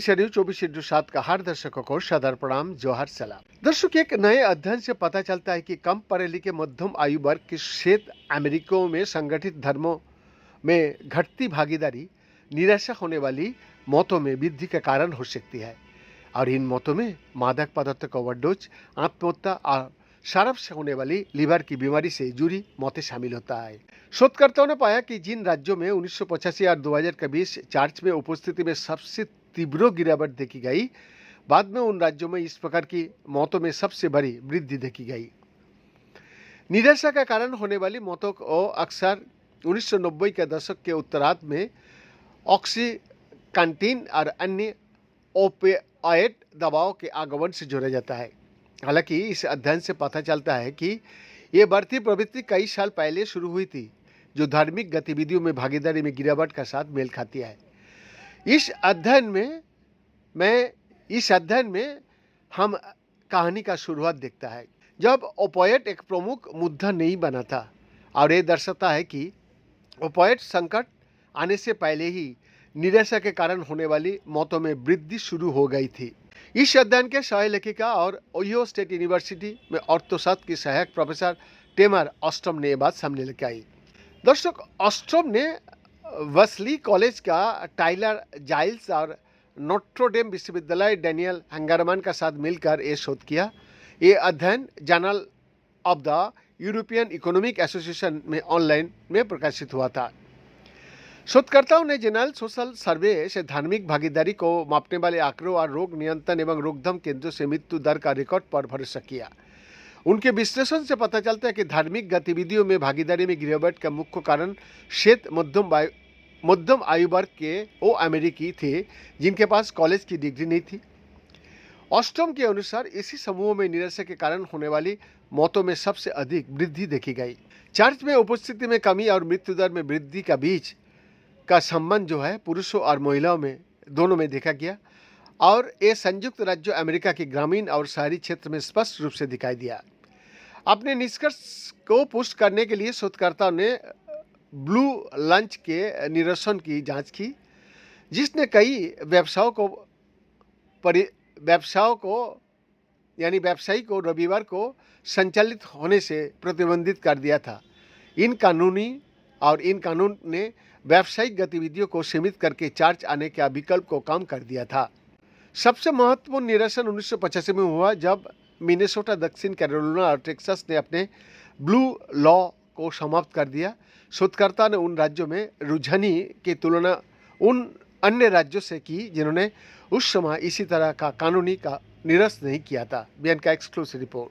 Odisha news 24/7 का हर दर्शकों को सादर प्रणाम, जोहार सलाम। दर्शक, एक नए अध्ययन से पता चलता है कि कम पढ़े लिखे मध्यम आयु वर्ग के क्षेत्र अमेरिका में संगठित धर्मों में घटती भागीदारी निराशा होने वाली मौतों में वृद्धि का कारण हो सकती है। और इन मौतों में मादक पदार्थों का ओवरडोज, आत्महत्या और शराब से होने वाली लीवर की बीमारी से जुड़ी मौतें शामिल होता है। शोधकर्ताओं ने पाया कि जिन राज्यों में 1985 और 2000 के बीच चार्ज में उपस्थिति में सबसे तीव्र गिरावट देखी गई, बाद में उन राज्यों में इस प्रकार की मौतों में सबसे बड़ी वृद्धि देखी गई। निराशा का कारण होने वाली मौतों को अक्सर 1990 के दशक के उत्तरार्ध में ऑक्सीकैंटिन और अन्य ओपिएट दवाओं के आगमन से जोड़ा जाता है। हालांकि इस अध्ययन से पता चलता है कि ये बढ़ती प्रवृत्ति कई साल पहले शुरू हुई थी, जो धार्मिक गतिविधियों में भागीदारी में गिरावट का साथ मेल खाती है। इस अध्ययन में हम कहानी का शुरुआत देखता है, जब ओपिएट एक प्रमुख मुद्दा नहीं बना था, और ये दर्शाता है कि ओपिएट संकट आने से पहले ही निराशा के कारण होने वाली मौतों में वृद्धि शुरू हो गई थी। इस अध्ययन के सह लेखिका और ओहियो स्टेट यूनिवर्सिटी में अर्थशास्त्र की सहायक प्रोफेसर टेमर ऑस्ट्रॉम ने यह बात सामने लेकर आई। दर्शक, ऑस्ट्रॉम ने वेस्ली कॉलेज का टाइलर जाइल्स और नोट्रोडेम विश्वविद्यालय डैनियल हंगरमैन का साथ मिलकर ये शोध किया। ये अध्ययन journal of the European economic association में ऑनलाइन में प्रकाशित हुआ था। शोधकर्ताओं ने जनरल सोशल सर्वे से धार्मिक भागीदारी को मापने वाले आंकड़ों और रोग नियंत्रण एवं रोकथाम केंद्रों से मृत्यु दर का रिकॉर्ड पर भरोसा किया। उनके विश्लेषण से पता चलता है कि धार्मिक गतिविधियों में भागीदारी में गिरावट का मुख्य कारण क्षेत्र मध्यम आयु वर्ग के वो अमेरिकी थे जिनके पास कॉलेज की डिग्री नहीं थी। ऑस्ट्रॉम के अनुसार इसी समूहों में निराशा के कारण होने वाली मौतों में सबसे अधिक वृद्धि देखी गई। चर्च में उपस्थिति में कमी और मृत्यु दर में वृद्धि का बीच का संबंध जो है पुरुषों और महिलाओं में दोनों में देखा गया, और ये संयुक्त राज्य अमेरिका के ग्रामीण और शहरी क्षेत्र में स्पष्ट रूप से दिखाई दिया। अपने निष्कर्ष को पुष्ट करने के लिए शोधकर्ताओं ने ब्लू लंच के निरसन की जांच की, जिसने कई व्यवसायी को रविवार को संचालित होने से प्रतिबंधित कर दिया था। इन कानून ने व्यावसायिक गतिविधियों को सीमित करके चर्च आने के विकल्प को कम कर दिया था। सबसे महत्वपूर्ण निरसन 1985 में हुआ, जब मिनेसोटा, दक्षिण कैरोलिना और टेक्सास ने अपने ब्लू लॉ को समाप्त कर दिया। शोधकर्ता ने उन राज्यों में रुझानी की तुलना उन अन्य राज्यों से की जिन्होंने उस समय इसी तरह का कानूनी का निरस्त नहीं किया था। बीएन का एक्सक्लूसिव रिपोर्ट।